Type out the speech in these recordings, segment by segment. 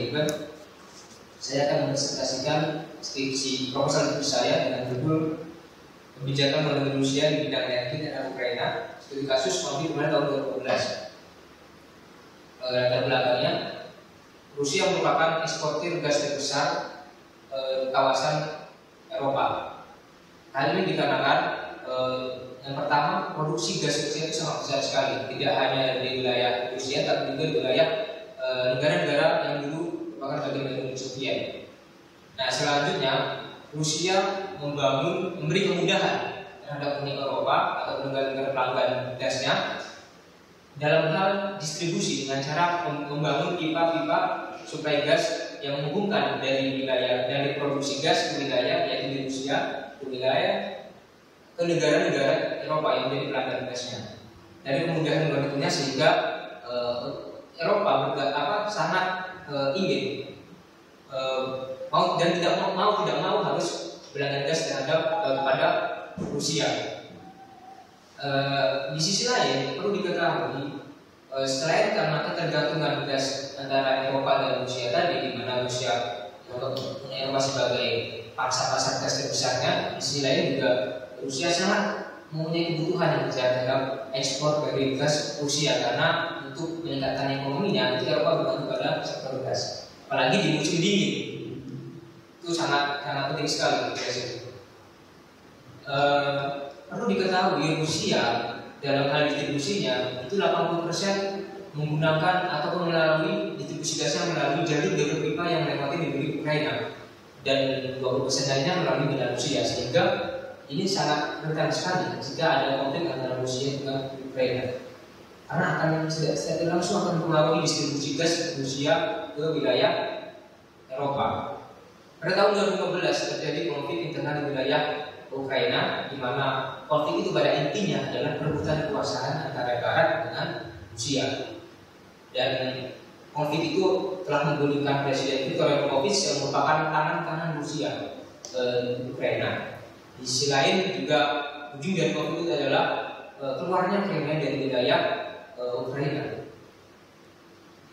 juga saya akan mempresentasikan skripsi proposal studi saya dengan judul kebijakan luar Rusia di bidang energi dan Ukraina studi kasus konflik kemarin tahun 2012. Latar belakangnya, Rusia merupakan eksportir gas terbesar kawasan Eropa. Hal ini dikarenakan yang pertama, produksi gas Rusia itu sangat besar sekali, tidak hanya di wilayah Rusia tapi juga di wilayah negara-negara yang dulu merupakan bagian dari Uni Soviet. Nah, selanjutnya Rusia memberi kemudahan terhadap Uni Eropa atau negara-negara pelanggan gasnya dalam hal distribusi dengan cara membangun pipa-pipa suplai gas yang menghubungkan dari produksi gas ke wilayah, yaitu di Rusia ke wilayah ke negara-negara Eropa yang menjadi pelanggan gasnya. Dari kemudahan berikutnya sehingga Eropa sangat ingin mau tidak mau harus berlangganan gas terhadap kepada Rusia. Di sisi lain perlu diketahui selain karena ketergantungan gas antara Eropa dan Rusia tadi, di mana Rusia punya Eropa sebagai pasar gas terbesarnya, di sisi lain juga Rusia sangat mempunyai kebutuhan yang besar terhadap ekspor dari gas Rusia karena untuk meningkatkan ekonominya itu Eropa bergantung pada sektor gas. Apalagi di musim dingin itu sangat penting sekali gas itu. Perlu diketahui Rusia dalam hal distribusinya itu 80% menggunakan ataupun melalui distribusi gasnya melalui jalur pipa yang melewati negeri Ukraina dan 20% lainnya melalui Belarusia, sehingga ini sangat rentan sekali jika ada konflik antara Rusia dengan Ukraina karena akan secara langsung akan mempengaruhi distribusi gas Rusia ke wilayah Eropa. Pada tahun 2015 terjadi konflik internal di wilayah Ukraina, di mana konflik itu pada intinya adalah perebutan kekuasaan antara Barat dengan Rusia. Dan konflik itu telah menggulingkan Presiden Viktor Yanukovych yang merupakan tangan kanan Rusia di Ukraina. Di sisi lain juga ujung dari konflik itu adalah keluarnya Crimea dari wilayah Ukraina.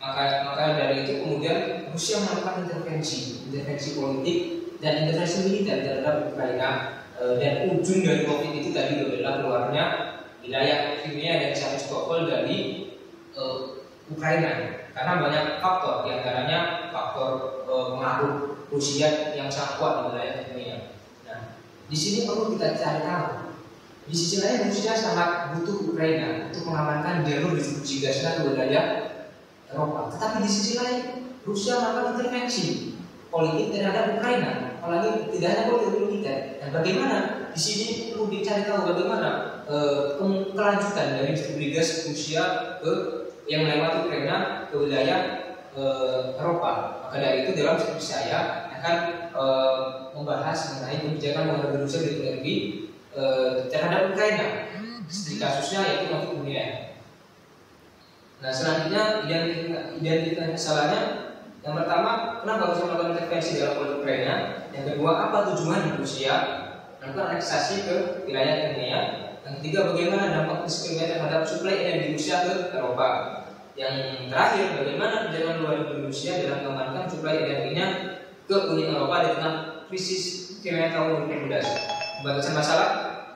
Maka dari itu kemudian Rusia melakukan intervensi politik dan intervensi militer terhadap Ukraina. Dan ujung dari konflik itu tadi adalah keluarnya wilayah Crimea dan Sevastopol dari Ukraina karena banyak faktor, diantaranya faktor pengaruh Rusia yang sangat kuat di wilayah Crimea. Nah, di sini perlu kita cari tahu. Di sisi lain Rusia sangat butuh Ukraina untuk mengamankan jalur distribusi gasnya ke wilayah Eropa. Tetapi di sisi lain Rusia melakukan intervensi politik terhadap Ukraina, apalagi tidak hanya politik militer. Dan bagaimana di sini perlu dicari tahu bagaimana kelanjutan dari distribusi gas Rusia yang melewati Ukraina ke wilayah Eropa. Maka dari itu dalam skripsi saya akan membahas mengenai kebijakan luar Rusia di energi terhadap Ukraina. Studi kasusnya yaitu konflik dunia. Nah, selanjutnya identitas kesalahannya. Yang pertama, kenapa Rusia melakukan intervensi dalam politik Ukraina? Yang kedua, apa tujuan Rusia melakukan aneksasi ke wilayah Crimea? Yang ketiga, bagaimana dampak Crimea terhadap suplai energi Rusia ke Eropa? Yang terakhir, bagaimana kebijakan luar Rusia dalam mengamankan suplai energinya ke Uni Eropa di tengah krisis Crimea tahun 2012? Pembatasan masalah,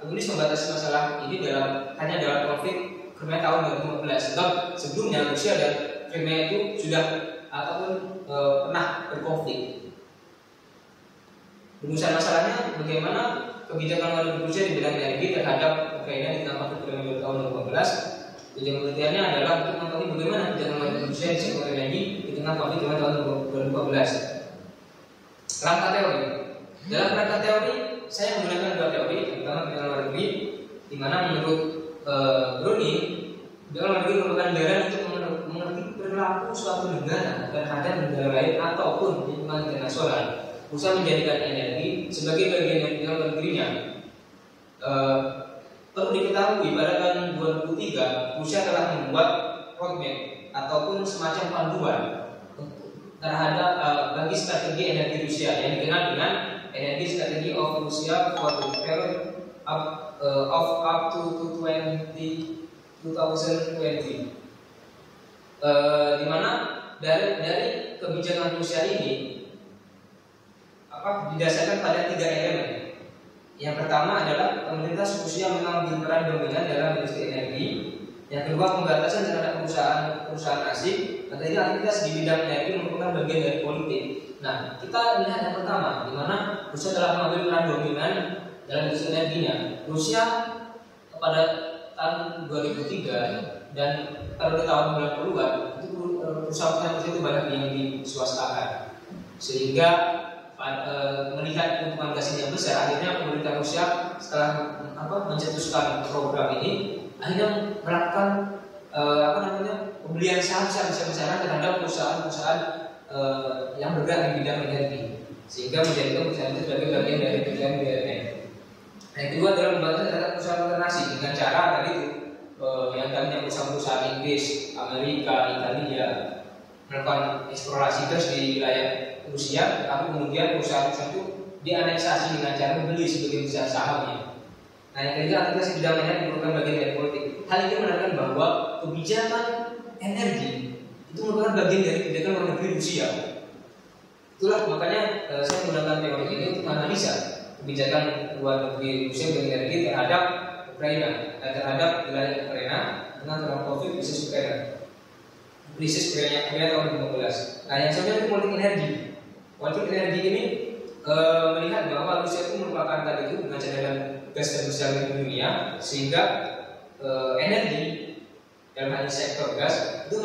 penulis membatasi masalah ini hanya dalam konflik Crimea tahun 2015. Sebab sebelumnya Rusia dan Crimea itu sudah ataupun pernah berkonflik. Rumusan masalahnya bagaimana kebijakan luar Rusia di bidang energi terhadap Ukraina di tengah konflik Crimea tahun 2015. Tujuan penelitiannya adalah untuk mengetahui bagaimana kebijakan luar Rusia di sektor energi di tengah konflik Crimea tahun 2015. Kerangka teori. Dalam kerangka teori saya menggunakan dua teori. Yang pertama kebijakan luar negeri, di mana menurut Bruni kebijakan luar negeri merupakan daran untuk mengerti perilaku suatu negara terhadap negara lain ataupun lingkungan internasional. Rusia menjadikan energi sebagai bagian dari luar negerinya. Perlu diketahui pada tahun 2003 Rusia telah membuat roadmap ataupun semacam panduan terhadap bagi strategi energi Rusia yang dikenal dengan energi strategi of Russia for the period up to 2020. Di mana dari kebijakan Rusia ini didasarkan pada 3 elemen. Yang pertama adalah pemerintah Rusia memang berperan dominan dalam industri energi. Yang kedua, pembatasan terhadap perusahaan asing. Dan ketiga, aktivitas di bidang energi merupakan bagian dari politik. Nah, kita lihat yang pertama, di mana Rusia telah mengambil peran dominan dalam industri energinya. Rusia pada tahun 2003 dan pada tahun 90-an itu perusahaan itu banyak yang diswastakan, sehingga melihat keuntungan gas ini yang besar, akhirnya pemerintah Rusia setelah mencetuskan program ini akhirnya melakukan pembelian saham besar-besaran terhadap perusahaan-perusahaan yang bergerak di bidang energi, sehingga menjadikan perusahaan itu sebagai bagian dari perusahaan BUMN. Yang kedua adalah membantu terhadap perusahaan alternasi dengan cara tadi itu yang tadinya perusahaan-perusahaan Inggris, Amerika, Italia melakukan eksplorasi gas di wilayah Rusia, tapi kemudian perusahaan-perusahaan itu dianeksasi dengan cara membeli sebagai besar sahamnya. Nah, yang ketiga, aktivitas di bidang energi merupakan bagian dari politik. Hal ini menandakan bahwa kebijakan energi itu merupakan bagian dari kebijakan luar negeri Rusia. Itulah makanya saya menggunakan teori ini untuk menganalisa kebijakan luar negeri Rusia bagi energi terhadap Ukraina, terhadap wilayah Ukraina dengan terhadap konflik krisis Ukraina tahun 2015. Nah, yang selanjutnya itu politik energi. Politik energi ini melihat bahwa Rusia itu merupakan tadi itu dengan cadangan gas terbesar di dunia, sehingga energi dalam hal sektor gas itu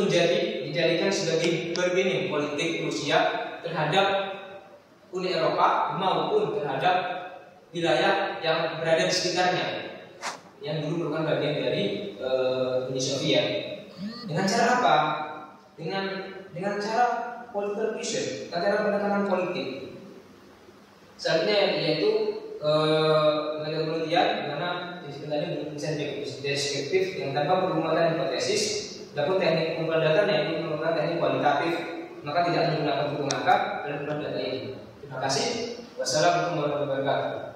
dijadikan sebagai bargaining politik Rusia terhadap Uni Eropa maupun terhadap wilayah yang berada di sekitarnya yang dulu merupakan bagian dari Uni Soviet. Dengan cara apa? Dengan cara political pressure, cara pendekatan politik. Selanjutnya yaitu metode penelitian di mana tadi bisa deskriptif yang tanpa perumusan hipotesis, dapat teknik pengumpulan data yang menggunakan teknik kualitatif, maka tidak menggunakan hitung angka dalam pengumpulan data ini. Terima kasih. Wassalamualaikum warahmatullahi wabarakatuh.